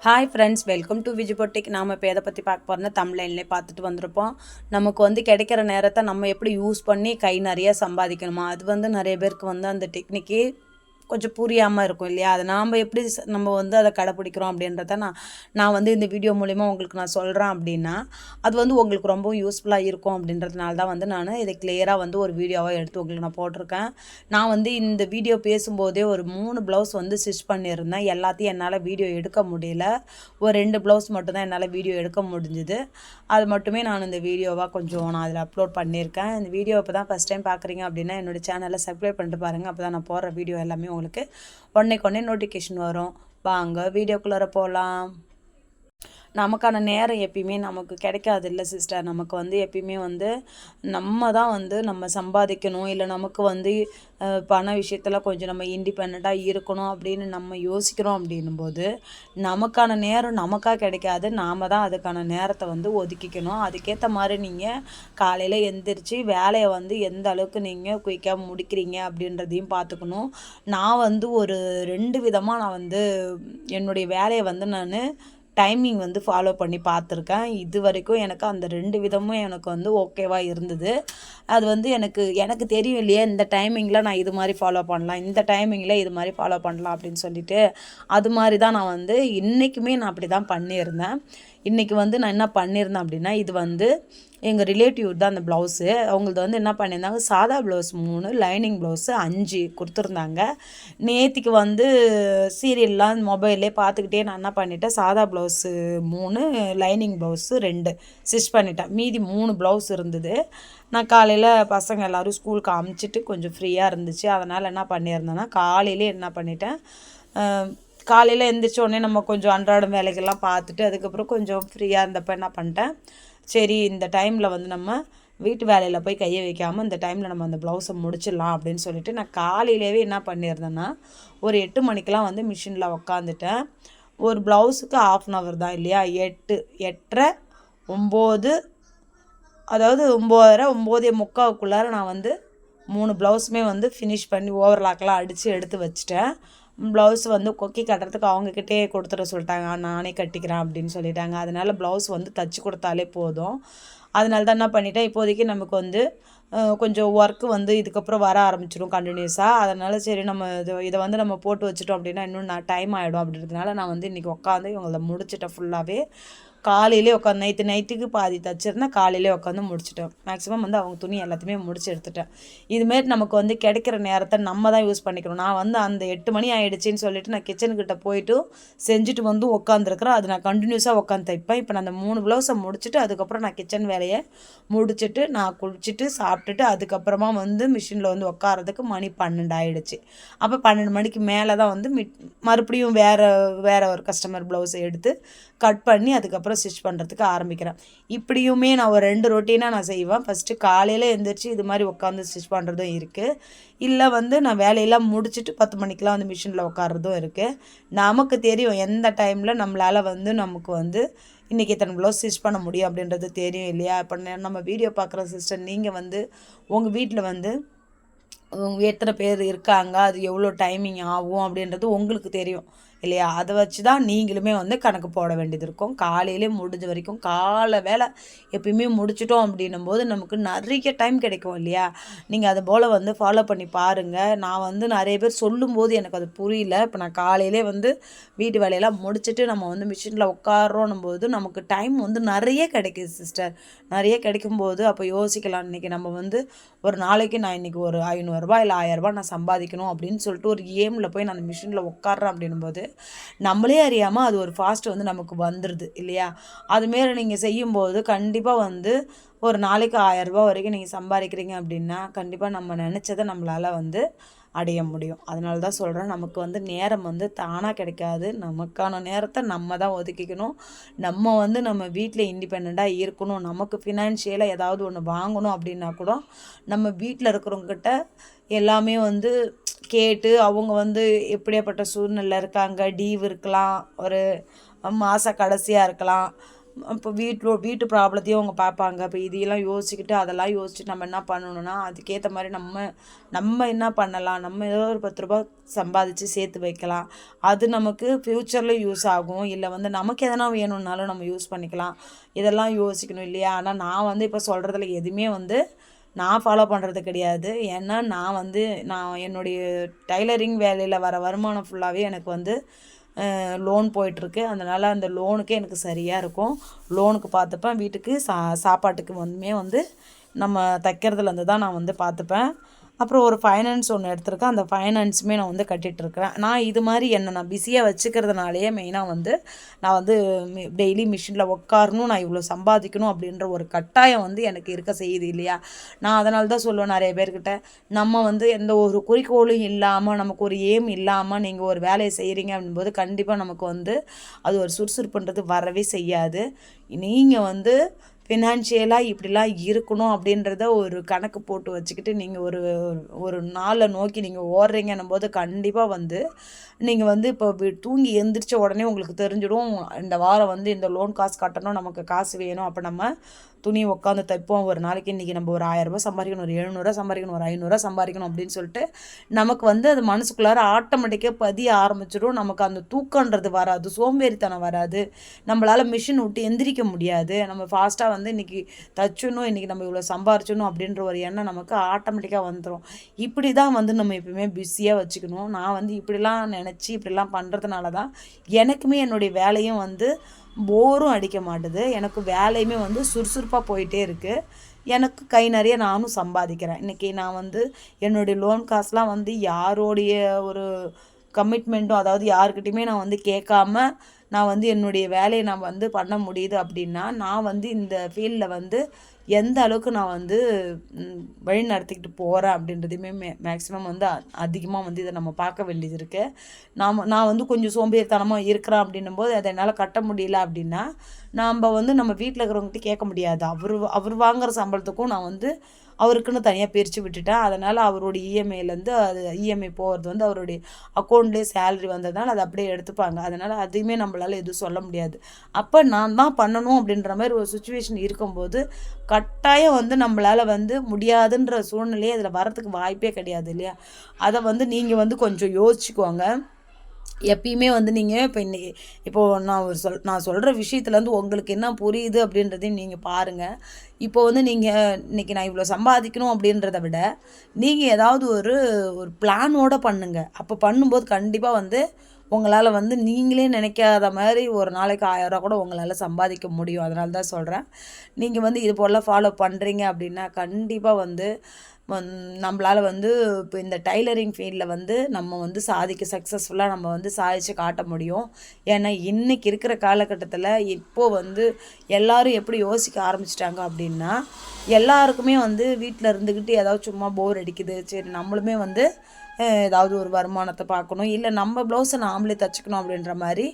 Hi friends, welcome to விஜிபொட்டிக். நாம் இப்போ எதை பற்றி பார்க்க போகிறோன்னா தமிழ்லைன்லேயே பார்த்துட்டு வந்திருப்போம். நமக்கு கிடைக்கிற நேரத்தை நம்ம எப்படி யூஸ் பண்ணி கை நிறைய சம்பாதிக்கணுமா, அது நிறைய பேருக்கு அந்த டெக்னிக்கே கொஞ்சம் புரியாமல் இருக்கும் இல்லையா? அதை நாம் எப்படி நம்ம அதை கடைப்பிடிக்கிறோம் அப்படின்றத நான் இந்த வீடியோ மூலிமா உங்களுக்கு நான் சொல்கிறேன். அப்படின்னா அது உங்களுக்கு ரொம்ப யூஸ்ஃபுல்லாக இருக்கும் அப்படின்றதுனால தான் நான் இதை கிளியராக ஒரு வீடியோவாக எடுத்து உங்களுக்கு நான் போட்டிருக்கேன். நான் இந்த வீடியோ பேசும்போதே ஒரு 3 ப்ளவுஸ் ஸ்டிச் பண்ணியிருந்தேன். எல்லாத்தையும் என்னால் வீடியோ எடுக்க முடியல. ஒரு 2 ப்ளவுஸ் மட்டும்தான் என்னால் வீடியோ எடுக்க முடிஞ்சுது. அது மட்டுமே நான் இந்த வீடியோவாக நான் அதில் அப்லோட் பண்ணியிருக்கேன். இந்த வீடியோ இப்போ தான் ஃபஸ்ட் டைம் பார்க்குறீங்க அப்படின்னா என்னோடய சேனலை சப்ஸ்கிரைப் பண்ணிட்டு பாருங்கள். அப்போ தான் நான் போடுற வீடியோ எல்லாமே உங்களுக்கு உடனே நோட்டிஃபிகேஷன் வரும். வாங்க வீடியோக்குள்ளார போகலாம். நமக்கான நேரம் எப்பயுமே நமக்கு கிடைக்காது இல்லை சிஸ்டர். நமக்கு எப்பயுமே நம்ம தான் நம்ம சம்பாதிக்கணும், இல்லை நமக்கு பண விஷயத்தில் கொஞ்சம் நம்ம இண்டிபெண்ட்டாக இருக்கணும் அப்படின்னு நம்ம யோசிக்கிறோம். அப்படின்னும்போது நமக்கான நேரம் நமக்காக கிடைக்காது. நாம் தான் அதுக்கான நேரத்தை ஒதுக்கிக்கணும். அதுக்கேற்ற மாதிரி நீங்கள் காலையில் எந்திரிச்சு வேலையை எந்த அளவுக்கு நீங்கள் குயிக்காக முடிக்கிறீங்க அப்படின்றதையும் பார்த்துக்கணும். நான் ஒரு 2 விதமாக நான் என்னுடைய வேலையை நான் டைமிங் ஃபாலோ பண்ணி பார்த்துருக்கேன். இது வரைக்கும் எனக்கு அந்த 2 விதமும் எனக்கு ஓகேவாக இருந்தது. அது எனக்கு தெரியும் இல்லையா, இந்த டைமிங்கில் நான் இது மாதிரி ஃபாலோ பண்ணலாம், இந்த டைமிங்கில் இது மாதிரி ஃபாலோ பண்ணலாம் அப்படின்னு சொல்லிட்டு அது மாதிரி தான் நான் இன்றைக்குமே நான் அப்படி தான் பண்ணியிருந்தேன். இன்றைக்கி நான் என்ன பண்ணியிருந்தேன் அப்படின்னா, இது எங்கள் ரிலேட்டிவ் தான் அந்த ப்ளவுஸு. அவங்களது என்ன பண்ணியிருந்தாங்க, சாதா ப்ளவுஸ் 3, லைனிங் ப்ளவுஸு 5 கொடுத்துருந்தாங்க. நேற்றுக்கு சீரியல்லாம் மொபைல்லே பார்த்துக்கிட்டே நான் என்ன பண்ணிட்டேன், சாதா ப்ளவுஸு 3, லைனிங் ப்ளவுஸு 2 ஸ்டிச் பண்ணிட்டேன். மீதி 3 ப்ளவுஸ் இருந்தது. நான் காலையில் பசங்க எல்லோரும் ஸ்கூலுக்கு அமுச்சிட்டு கொஞ்சம் ஃப்ரீயாக இருந்துச்சு. அதனால் என்ன பண்ணியிருந்தேன்னா, காலையிலே என்ன பண்ணிட்டேன், காலையில் எழுந்திரிச்ச உடனே நம்ம கொஞ்சம் அன்றாடம் வேலைகள்லாம் பார்த்துட்டு அதுக்கப்புறம் கொஞ்சம் ஃப்ரீயாக இருந்தப்போ என்ன பண்ணிட்டேன், சரி இந்த டைமில் நம்ம வீட்டு வேலையில் போய் கையை வைக்காமல் இந்த டைமில் நம்ம அந்த ப்ளவுஸை முடிச்சிடலாம் அப்படின்னு சொல்லிட்டு நான் காலையிலேயே என்ன பண்ணியிருந்தேன்னா, ஒரு 8 மணிக்கெலாம் மிஷினில் உக்காந்துட்டேன். ஒரு ப்ளவுஸுக்கு 1/2 தான் இல்லையா, 8, 8:30, 9, அதாவது 9:30, 9:45 நான் 3 ப்ளவுஸுமே ஃபினிஷ் பண்ணி ஓவர்லாக்கெலாம் அடித்து எடுத்து வச்சுட்டேன். ப்ளவுஸ் கொக்கி கட்டுறதுக்கு அவங்கக்கிட்டே கொடுத்துட சொல்லிட்டாங்க, நானே கட்டிக்கிறேன் அப்படின்னு சொல்லிட்டாங்க. அதனால் ப்ளவுஸ் தைச்சி கொடுத்தாலே போதும். அதனால தான் என்ன பண்ணிட்டேன், இப்போதைக்கு நமக்கு கொஞ்சம் ஒர்க்கு இதுக்கப்புறம் வர ஆரம்பிச்சிடும் கண்டினியூஸாக. அதனால் சரி நம்ம இதை நம்ம போட்டு வச்சுட்டோம் அப்படின்னா இன்னும் டைம் ஆகிடும் அப்படின்றதுனால நான் இன்றைக்கி உட்காந்து இவங்களை முடிச்சிட்டேன் ஃபுல்லாகவே. காலையிலே உட்காந்து நைட்டுக்கு பாதி தச்சிருந்தேன், காலையிலே உட்காந்து முடிச்சிட்டேன். மேக்ஸிமம் அவங்க துணி எல்லாத்தையுமே முடிச்சு எடுத்துட்டேன். இதுமாரி நமக்கு கிடைக்கிற நேரத்தை நம்ம தான் யூஸ் பண்ணிக்கணும். நான் அந்த 8 மணி ஆகிடுச்சின்னு சொல்லிட்டு நான் கிச்சனுக்கிட்ட போயிட்டு செஞ்சுட்டு உட்காந்துருக்குறேன். அது நான் கண்டினியூஸாக உட்காந்து தைப்பேன். இப்போ நான் அந்த 3 ப்ளவுஸை முடிச்சுட்டு அதுக்கப்புறம் நான் கிச்சன் வேலையை முடிச்சுட்டு நான் குளிச்சுட்டு சாப்பிட்டுட்டு அதுக்கப்புறமா மிஷினில் உட்காரதுக்கு மணி 12 ஆகிடுச்சு. அப்போ 12 மணிக்கு மேலே தான் மறுபடியும் வேறு ஒரு கஸ்டமர் ப்ளவுஸை எடுத்து கட் பண்ணி அதுக்கப்புறம் ஸ்டிச் பண்ணுறதுக்கு ஆரம்பிக்கிறேன். இப்படியுமே நான் ஒரு 2 ரொட்டீனாக நான் செய்வேன். ஃபஸ்ட்டு காலையில் எழுந்திரிச்சு இது மாதிரி உட்காந்து ஸ்டிச் பண்ணுறதும் இருக்குது. இல்லை நான் வேலையெல்லாம் முடிச்சுட்டு 10 மணிக்கெலாம் மிஷினில் உட்காரதும் இருக்குது. நமக்கு தெரியும் எந்த டைமில் நம்மளால் நமக்கு இன்றைக்கி எத்தனை ப்ளவுஸ் ஸ்டிச் பண்ண முடியும் அப்படின்றது தெரியும் இல்லையா? இப்போ நம்ம வீடியோ பார்க்குற சிஸ்டர் நீங்கள் உங்கள் வீட்டில் எத்தனை பேர் இருக்காங்க, அது எவ்வளோ டைமிங் ஆகும் அப்படின்றது உங்களுக்கு தெரியும் இல்லையா? அதை வச்சு தான் நீங்களுமே கணக்கு போட வேண்டியது இருக்கும். காலையிலே முடிஞ்ச வரைக்கும் காலை வேலை எப்பயுமே முடிச்சிட்டோம் அப்படின்னும் போது நமக்கு நிறைய டைம் கிடைக்கும் இல்லையா? நீங்கள் அது போல் ஃபாலோ பண்ணி பாருங்கள். நான் நிறைய பேர் சொல்லும்போது எனக்கு அது புரியல. இப்போ நான் காலையிலே வீட்டு வேலையெல்லாம் முடிச்சுட்டு நம்ம மிஷினில் உட்காரோன்னும் போது நமக்கு டைம் நிறைய கிடைக்குது சிஸ்டர். நிறைய கிடைக்கும்போது அப்போ யோசிக்கலாம், இன்றைக்கி நம்ம ஒரு நாளைக்கு நான் இன்றைக்கி ஒரு 500 இல்லை 1000 நான் சம்பாதிக்கணும் அப்படின்னு சொல்லிட்டு ஒரு ஏமில் போய் நான் மிஷினில் உட்கார்றேன் அப்படின்னும்போது நம்மளே அறியாமல் அது ஒரு ஃபாஸ்ட் நமக்கு வந்துடுது இல்லையா? அதுமாரி நீங்கள் செய்யும்போது கண்டிப்பாக ஒரு நாளைக்கு 1000 வரைக்கும் நீங்கள் சம்பாதிக்கிறீங்க அப்படின்னா கண்டிப்பாக நம்ம நினச்சதை நம்மளால் அடைய முடியும். அதனால தான் சொல்கிறேன், நமக்கு நேரம் தானாக கிடைக்காது. நமக்கான நேரத்தை நம்ம தான் ஒதுக்கிக்கணும். நம்ம நம்ம வீட்டில் இண்டிபெண்ட்டாக இருக்கணும். நமக்கு ஃபினான்ஷியலாக ஏதாவது ஒன்று வாங்கணும் அப்படின்னா கூட நம்ம வீட்டில் இருக்கிறவங்ககிட்ட எல்லாமே கேட்டு அவங்க எப்படியாப்பட்ட சூழ்நிலை இருக்காங்க, டீவ் இருக்கலாம், ஒரு மாத கடைசியாக இருக்கலாம், இப்போ வீட்டு ப்ராப்ளத்தையும் அவங்க பார்ப்பாங்க. இப்போ இதையெல்லாம் யோசிச்சுக்கிட்டு அதெல்லாம் யோசிச்சுட்டு நம்ம என்ன பண்ணணும்னா, அதுக்கேற்ற மாதிரி நம்ம என்ன பண்ணலாம், நம்ம ஏதோ ஒரு ரூ. 10 சம்பாதிச்சு சேர்த்து வைக்கலாம். அது நமக்கு ஃப்யூச்சரில் யூஸ் ஆகும். இல்லை வந்து நமக்கு எதனா வேணும்னாலும் நம்ம யூஸ் பண்ணிக்கலாம். இதெல்லாம் யோசிக்கணும் இல்லையா? ஆனால் நான் வந்து இப்போ சொல்கிறதுல எதுவுமே வந்து நான் ஃபாலோ பண்ணுறது கிடையாது. ஏன்னா நான் என்னுடைய டைலரிங் வேலையில் வர வருமானம் ஃபுல்லாகவே எனக்கு வந்து லோன் போயிட்டுருக்கு. அதனால் அந்த லோனுக்கே எனக்கு சரியாக இருக்கும். லோனுக்கு பார்த்துப்பேன், வீட்டுக்கு சாப்பாட்டுக்கு வந்து நம்ம தைக்கிறதுலேருந்து தான் நான் வந்து பார்த்துப்பேன். அப்புறம் ஒரு ஃபைனான்ஸ் ஒன்று எடுத்திருக்கேன். அந்த ஃபைனான்ஸுமே நான் வந்து கட்டிகிட்ருக்கிறேன். நான் இது மாதிரி நான் பிஸியாக வச்சுக்கிறதுனாலேயே மெயினாக வந்து நான் வந்து டெய்லி மிஷினில் உட்காரணும், நான் இவ்வளோ சம்பாதிக்கணும் அப்படின்ற ஒரு கட்டாயம் வந்து எனக்கு இருக்க செய்யுது இல்லையா? நான் அதனால தான் சொல்லுவேன் நிறைய பேர்கிட்ட, நம்ம வந்து எந்த ஒரு குறிக்கோளும் இல்லாமல், நமக்கு ஒரு எய்ம் இல்லாமல் நீங்கள் ஒரு வேலையை செய்கிறீங்க அப்படின்போது கண்டிப்பாக நமக்கு வந்து அது ஒரு சுறுசுறுப்புன்றது வரவே செய்யாது. நீங்கள் வந்து ஃபினான்ஷியலாக இப்படிலாம் இருக்கணும் அப்படின்றத ஒரு கணக்கு போட்டு வச்சுக்கிட்டு நீங்கள் ஒரு ஒரு நாளை நோக்கி நீங்கள் ஓடுறீங்கன்னும் போது கண்டிப்பாக வந்து நீங்கள் வந்து இப்போ தூங்கி எந்திரிச்ச உடனே உங்களுக்கு தெரிஞ்சிடும், இந்த வாரம் வந்து இந்த லோன் காசு கட்டணும், நமக்கு காசு வேணும். அப்போ நம்ம துணி உட்காந்து தைப்போம். ஒரு நாளைக்கு இன்றைக்கி நம்ம ஒரு 1000 ரூபாய் சம்பாதிக்கணும், ஒரு 700 சம்பாதிக்கணும், ஒரு 500 சம்பாதிக்கணும் அப்படின்னு சொல்லிட்டு நமக்கு வந்து அது மனசுக்குள்ளார ஆட்டோமேட்டிக்காக பதிய ஆரம்பிச்சிடும். நமக்கு அந்த தூக்கன்றது வராது, சோம்பேறித்தனம் வராது, நம்மளால் மிஷின் விட்டு எந்திரிக்க முடியாது. நம்ம ஃபாஸ்ட்டாக வந்து இன்றைக்கி தச்சிடணும், இன்றைக்கி நம்ம இவ்வளோ சம்பாரிச்சணும் அப்படின்ற ஒரு எண்ணம் நமக்கு ஆட்டோமேட்டிக்காக வந்துடும். இப்படி தான் வந்து நம்ம எப்பவுமே பிஸியாக வச்சுக்கணும். நான் வந்து இப்படிலாம் நினச்சி இப்படிலாம் பண்ணுறதுனால தான் எனக்குமே என்னுடைய வேலையும் வந்து போரும் அடிக்க மாட்டுது. எனக்கு வேலையுமே வந்து சுறுசுறுப்பாக போயிட்டே இருக்குது. எனக்கு கை நிறைய நானும் சம்பாதிக்கிறேன். இன்றைக்கி நான் வந்து என்னுடைய லோன் காசுலாம் வந்து யாரோடைய ஒரு கமிட்மெண்ட்டும், அதாவது யாருக்கிட்டையுமே நான் வந்து கேட்காம நான் வந்து என்னுடைய வேலையை நான் வந்து பண்ண முடியுது அப்படின்னா, நான் வந்து இந்த ஃபீல்டில் வந்து எந்த அளவுக்கு நான் வந்து வழி நடத்திக்கிட்டு போகிறேன் அப்படின்றதையுமே மேக்ஸிமம் வந்து அதிகமாக வந்து இதை நம்ம பார்க்க வேண்டியது இருக்குது. நான் வந்து கொஞ்சம் சோம்பேறித்தனமாக இருக்கிறேன் அப்படின்னும்போது அதை என்னால் கட்ட முடியல அப்படின்னா, நம்ம வீட்டில் இருக்கிறவங்ககிட்ட கேட்க முடியாது. அவர் வாங்குகிற சம்பளத்துக்கும் நான் வந்து அவருக்குன்னு தனியாக பிரித்து விட்டுட்டேன். அதனால் அவருடைய இஎம்ஐலேருந்து அது இஎம்ஐ போகிறது வந்து அவருடைய அக்கௌண்ட்லேயே சேலரி வந்ததுனால அதை அப்படியே எடுத்துப்பாங்க. அதனால் அதையுமே நம்மளால் எதுவும் சொல்ல முடியாது. அப்போ நான் தான் பண்ணணும் அப்படின்ற மாதிரி ஒரு சுச்சுவேஷன் இருக்கும்போது கட்டாயம் வந்து நம்மளால் வந்து முடியாதுன்ற சூழ்நிலையே அதில் வரத்துக்கு வாய்ப்பே கிடையாது இல்லையா? அதை வந்து நீங்கள் வந்து கொஞ்சம் யோசிச்சுக்கோங்க. எப்பயுமே வந்து நீங்கள் இப்போது நான் சொல்கிற விஷயத்துலேருந்து உங்களுக்கு என்ன புரியுது அப்படின்றதையும் நீங்கள் பாருங்கள். இப்போ வந்து இன்றைக்கி நான் இவ்வளோ சம்பாதிக்கணும் அப்படின்றத விட நீங்கள் ஏதாவது ஒரு பிளானோடு பண்ணுங்கள். அப்போ பண்ணும்போது கண்டிப்பாக வந்து உங்களால் வந்து நீங்களே நினைக்காத மாதிரி ஒரு நாளைக்கு 1000 ரூபா கூட உங்களால் சம்பாதிக்க முடியும். அதனால தான் சொல்கிறேன். நீங்கள் வந்து இது போல் ஃபாலோ பண்ணுறீங்க அப்படின்னா கண்டிப்பாக வந்து நம்மளால் வந்து இப்போ இந்த டைலரிங் ஃபீல்டில் வந்து நம்ம வந்து சக்ஸஸ்ஃபுல்லாக நம்ம வந்து சாதித்து காட்ட முடியும். ஏன்னா இன்றைக்கி இருக்கிற காலகட்டத்தில் இப்போது வந்து எல்லோரும் எப்படி யோசிக்க ஆரம்பிச்சிட்டாங்க அப்படின்னா, எல்லாருக்குமே வந்து வீட்டில் இருந்துக்கிட்டு ஏதாவது சும்மா போர் அடிக்குது, சரி நம்மளுமே வந்து ஏதாவது ஒரு வருமானத்தை பார்க்கணும், இல்லை நம்ம ப்ளவுஸை நாமளே தைச்சிக்கணும் அப்படின்ற மாதிரி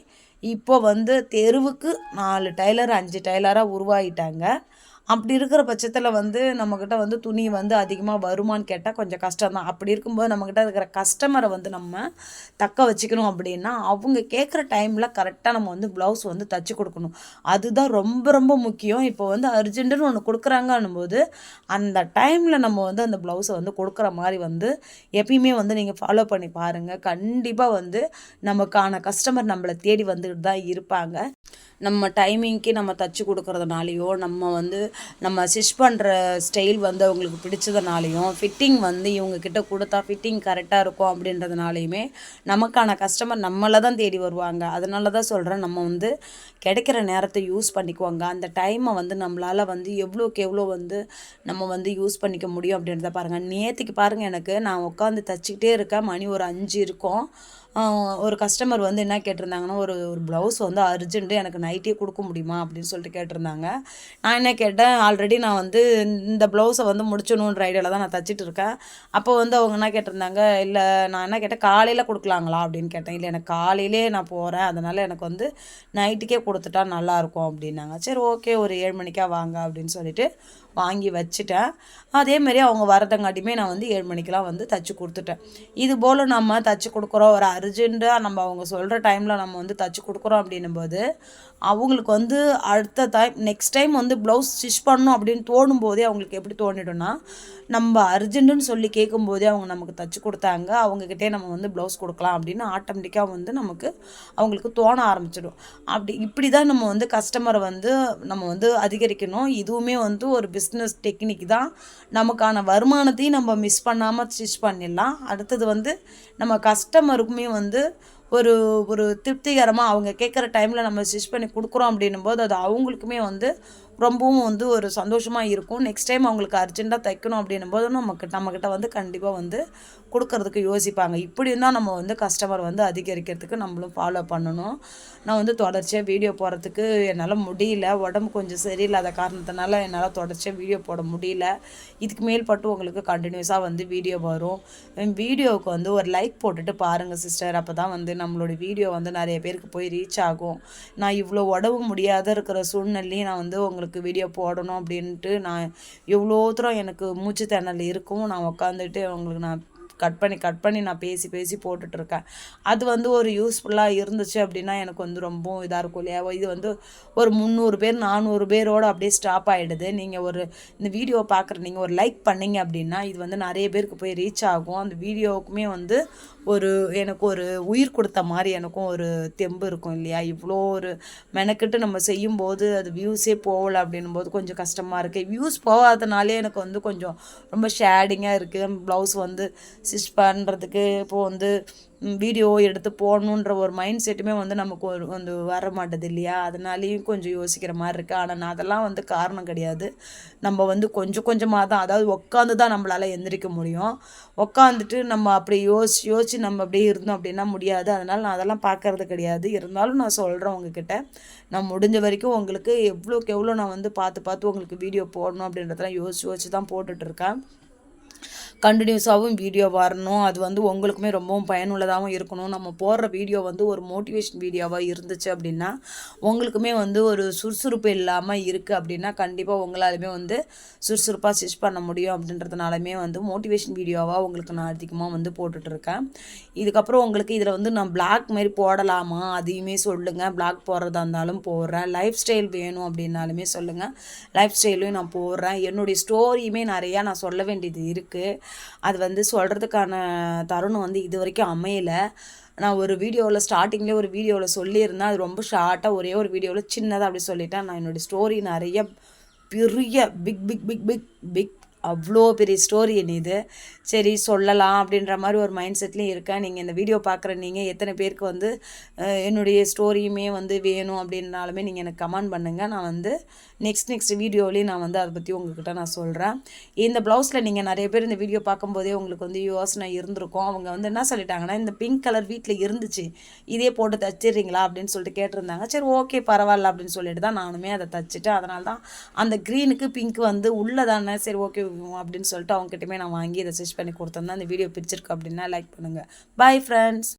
இப்போ வந்து தெருவுக்கு 4 டைலர் 5 டைலராக உருவாகிட்டாங்க. அப்படி இருக்கிற பட்சத்தில் வந்து நம்மக்கிட்ட வந்து துணி வந்து அதிகமாக வருமானு கேட்டால் கொஞ்சம் கஷ்டம் தான். அப்படி இருக்கும்போது நம்மக்கிட்ட இருக்கிற கஸ்டமரை வந்து நம்ம தக்க வச்சுக்கணும் அப்படின்னா, அவங்க கேட்குற டைமில் கரெக்டாக நம்ம வந்து ப்ளவுஸ் வந்து தைச்சி கொடுக்கணும். அதுதான் ரொம்ப ரொம்ப முக்கியம். இப்போ வந்து அர்ஜென்ட்டுன்னு ஒன்று கொடுக்குறாங்கன்னும்போது அந்த டைமில் நம்ம வந்து அந்த ப்ளவுஸை வந்து கொடுக்குற மாதிரி வந்து எப்பயுமே வந்து நீங்கள் ஃபாலோ பண்ணி பாருங்கள். கண்டிப்பாக வந்து நமக்கான கஸ்டமர் நம்மளை தேடி வந்துக்கிட்டு தான் இருப்பாங்க. நம்ம டைமிங்க்கு நம்ம தச்சு கொடுக்குறதுனாலையோ, நம்ம ஸ்டிச் பண்ணுற ஸ்டைல் வந்து அவங்களுக்கு பிடிச்சதுனாலையும், ஃபிட்டிங் வந்து இவங்கக்கிட்ட கொடுத்தா ஃபிட்டிங் கரெக்டாக இருக்கும் அப்படின்றதுனாலையுமே நமக்கான கஸ்டமர் நம்மளை தான் தேடி வருவாங்க. அதனால தான் சொல்கிறேன், நம்ம வந்து கிடைக்கிற நேரத்தை யூஸ் பண்ணிக்குவாங்க. அந்த டைமை வந்து நம்மளால் வந்து எவ்வளோக்கு எவ்வளோ வந்து நம்ம வந்து யூஸ் பண்ணிக்க முடியும் அப்படின்றத பாருங்கள். நேற்றுக்கு பாருங்கள், நான் உட்காந்து தச்சிக்கிட்டே இருக்கேன், மணி ஒரு 5 இருக்கும். ஒரு கஸ்டமர் வந்து என்ன கேட்டிருந்தாங்கன்னா, ஒரு ப்ளவுஸ் வந்து அர்ஜென்ட்டு, எனக்கு நைட்டே கொடுக்க முடியுமா அப்படின்னு சொல்லிட்டு கேட்டிருந்தாங்க. நான் என்ன கேட்டேன், ஆல்ரெடி நான் வந்து இந்த ப்ளவுஸை வந்து முடிச்சணுன்ற ஐடியாவில் தான் நான் தச்சிட்டு இருக்கேன். அப்போ வந்து அவங்க என்ன கேட்டிருந்தாங்க, இல்லை நான் என்ன கேட்டேன், காலையில் கொடுக்கலாங்களா அப்படின்னு கேட்டேன். இல்லை எனக்கு காலையிலே நான் போகிறேன், அதனால் எனக்கு வந்து நைட்டுக்கே கொடுத்துட்டா நல்லாயிருக்கும் அப்படின்னாங்க. சரி ஓகே, ஒரு 7 மணிக்கா வாங்க அப்படின்னு சொல்லிட்டு வாங்கி வச்சுட்டேன். அதேமாரி அவங்க வரதங்காட்டியுமே நான் வந்து 7 மணிக்கெலாம் வந்து தச்சு கொடுத்துட்டேன். இது போல் நம்ம தச்சு கொடுக்குறோம், ஒரு அர்ஜென்ட்டாக நம்ம அவங்க சொல்கிற டைமில் நம்ம வந்து தச்சு கொடுக்குறோம் அப்படின்னும்போது அவங்களுக்கு வந்து அடுத்த நெக்ஸ்ட் டைம் வந்து ப்ளவுஸ் ஸ்டிச் பண்ணணும் அப்படின்னு தோணும்போதே அவங்களுக்கு எப்படி தோணிடும்னா, நம்ம அர்ஜென்ட்டுன்னு சொல்லி கேட்கும்போதே அவங்க நமக்கு தச்சு கொடுத்தாங்க, அவங்கக்கிட்டே நம்ம வந்து ப்ளவுஸ் கொடுக்கலாம் அப்படின்னு ஆட்டோமேட்டிக்காக வந்து நமக்கு அவங்களுக்கு தோண ஆரம்பிச்சிடும். இப்படி தான் நம்ம வந்து கஸ்டமரை வந்து நம்ம வந்து அதிகரிக்கணும். இதுவுமே வந்து ஒரு பிஸ்னஸ் டெக்னிக் தான். நமக்கான வருமானத்தையும் நம்ம மிஸ் பண்ணாமல் ஸ்டிச் பண்ணிடலாம். அடுத்தது வந்து நம்ம கஸ்டமருக்குமே வந்து ஒரு ஒரு திருப்திகரமாக அவங்க கேட்குற டைமில் நம்ம ஸ்டிச் பண்ணி கொடுக்குறோம் அப்படின்னும்போது அது அவங்களுக்குமே வந்து ரொம்பவும் வந்து ஒரு சந்தோஷமாக இருக்கும். நெக்ஸ்ட் டைம் அவங்களுக்கு அர்ஜென்ட்டாக தைக்கணும் அப்படின்னும்போது நம்மக்கிட்ட வந்து கண்டிப்பாக வந்து கொடுக்கறதுக்கு யோசிப்பாங்க. இப்படி தான் நம்ம வந்து கஸ்டமர் வந்து அதிகரிக்கிறதுக்கு நம்மளும் ஃபாலோ பண்ணணும். நான் வந்து தொடர்ச்சியாக வீடியோ போடுறதுக்கு என்னால் முடியல. உடம்பு கொஞ்சம் சரியில்லாத காரணத்தினால என்னால் தொடர்ச்சியாக வீடியோ போட முடியல. இதுக்கு மேல்பட்டு உங்களுக்கு கண்டினியூஸாக வந்து வீடியோ வரும். வீடியோவுக்கு வந்து ஒரு லைக் போட்டுட்டு பாருங்கள் சிஸ்டர். அப்போ தான் வந்து நம்மளோட வீடியோ வந்து நிறைய பேருக்கு போய் ரீச் ஆகும். நான் இவ்வளோ உடம்பு முடியாத இருக்கிற சூழ்நிலையும் நான் வந்து உங்களுக்கு வீடியோ போடணும் அப்படின்ட்டு நான் எவ்வளோ தூரம் எனக்கு மூச்சு திணறல் இருக்கும். நான் உட்காந்துட்டு உங்களுக்கு நான் கட் பண்ணி நான் பேசி போட்டுட்ருக்கேன். அது வந்து ஒரு யூஸ்ஃபுல்லாக இருந்துச்சு அப்படின்னா எனக்கு வந்து ரொம்பவும் இதாக இருக்கும் இல்லையா. இது வந்து ஒரு 300 பேர் 400 பேரோடு அப்படியே ஸ்டாப் ஆகிடுது. நீங்கள் இந்த வீடியோ பார்க்குற நீங்கள் ஒரு லைக் பண்ணிங்க அப்படின்னா இது வந்து நிறைய பேருக்கு போய் ரீச் ஆகும். அந்த வீடியோவுக்குமே வந்து எனக்கு ஒரு உயிர் கொடுத்த மாதிரி எனக்கும் ஒரு தெம்பு இருக்கும் இல்லையா. இவ்வளோ ஒரு மெனக்கிட்டு நம்ம செய்யும்போது அது வியூஸே போகலை அப்படின்னும்போது கொஞ்சம் கஷ்டமாக இருக்குது. வியூஸ் போகாதனாலே எனக்கு வந்து கொஞ்சம் ரொம்ப ஷேடிங்காக இருக்குது. ப்ளவுஸ் வந்து ஸ்டிச் பண்ணுறதுக்கு இப்போது வந்து வீடியோ எடுத்து போடணுன்ற ஒரு மைண்ட் செட்டுமே வந்து நமக்கு வந்து வர மாட்டேது இல்லையா. அதனாலேயும் கொஞ்சம் யோசிக்கிற மாதிரி இருக்குது. ஆனால் நான் அதெல்லாம் வந்து காரணம் கிடையாது. நம்ம வந்து கொஞ்சமாக தான், அதாவது உட்காந்து தான் நம்மளால் எந்திரிக்க முடியும். உட்காந்துட்டு நம்ம அப்படி யோசிச்சு நம்ம அப்படியே இருந்தோம் அப்படின்னா முடியாது. அதனால் நான் அதெல்லாம் பார்க்கறது கிடையாது. இருந்தாலும் நான் சொல்கிறேன் உங்ககிட்ட, நான் முடிஞ்ச வரைக்கும் உங்களுக்கு எவ்வளோக்கு எவ்வளோ நான் வந்து பார்த்து உங்களுக்கு வீடியோ போடணும் அப்படின்றதெல்லாம் யோசிச்சு தான் போட்டுட்ருக்கேன். கண்டினியூஸாகவும் வீடியோ வரணும். அது வந்து உங்களுக்குமே ரொம்பவும் பயனுள்ளதாகவும் இருக்கணும். நம்ம போடுற வீடியோ வந்து ஒரு மோட்டிவேஷன் வீடியோவாக இருந்துச்சு அப்படின்னா உங்களுக்குமே வந்து ஒரு சுறுசுறுப்பு இல்லாமல் இருக்குது அப்படின்னா கண்டிப்பாக உங்களாலுமே வந்து சுறுசுறுப்பாக ஸ்டிச் பண்ண முடியும். அப்படின்றதுனாலுமே வந்து மோட்டிவேஷன் வீடியோவாக உங்களுக்கு நான் அதிகமாக வந்து போட்டுட்ருக்கேன். இதுக்கப்புறம் உங்களுக்கு இதில் வந்து நான் பிளாக் மாரி போடலாமா அதையுமே சொல்லுங்கள். பிளாக் போடுறதா இருந்தாலும் போடுறேன். லைஃப் ஸ்டைல் வேணும் அப்படின்னாலுமே சொல்லுங்கள். லைஃப் ஸ்டைலையும் நான் போடுறேன். என்னுடைய ஸ்டோரியுமே நிறையா நான் சொல்ல வேண்டியது இருக்குது. அது வந்து சொல்கிறதுக்கான தருணம் வந்து இது வரைக்கும் அமையலை. நான் ஒரு வீடியோவில் ஸ்டார்டிங்லேயே ஒரு வீடியோவில் சொல்லியிருந்தேன். அது ரொம்ப ஷார்ட்டாக ஒரே ஒரு வீடியோவில் சின்னதாக அப்படி சொல்லிட்டேன். நான் என்னுடைய ஸ்டோரி நிறைய பெரிய big big big big big அவ்வளோ பெரிய ஸ்டோரி இது. சரி சொல்லலாம் அப்படின்ற மாதிரி ஒரு மைண்ட் செட்லேயும் இருக்கேன். நீங்கள் இந்த வீடியோ பார்க்குற நீங்கள் எத்தனை பேருக்கு வந்து என்னுடைய ஸ்டோரியுமே வந்து வேணும் அப்படின்னாலுமே நீங்கள் எனக்கு கமெண்ட் பண்ணுங்கள். நான் வந்து நெக்ஸ்ட் வீடியோலேயும் நான் வந்து அதை பற்றி உங்கள்கிட்ட நான் சொல்கிறேன். இந்த ப்ளவுஸில் நீங்கள் நிறைய பேர் இந்த வீடியோ பார்க்கும்போதே உங்களுக்கு வந்து யோசனை இருந்திருக்கும். அவங்க வந்து என்ன சொல்லிட்டாங்கன்னா, இந்த பிங்க் கலர் வீட்டில் இருந்துச்சு, இதே போட்டு தச்சிடுறீங்களா அப்படின்னு சொல்லிட்டு கேட்டிருந்தாங்க. சரி ஓகே பரவாயில்ல அப்படின்னு சொல்லிட்டு தான் நானுமே அதை தச்சுட்டேன். அதனால தான் அந்த க்ரீனுக்கு பிங்க் வந்து உள்ளே தானே, சரி ஓகே அப்படின்னு சொல்லிட்டு அவங்ககிட்டமே நான் வாங்கி இதை ஸ்டிச் பண்ணி கொடுத்தேன். அந்த வீடியோ பிடிச்சிருக்கு அப்படின்னா லைக் பண்ணுங்கள். Bye friends.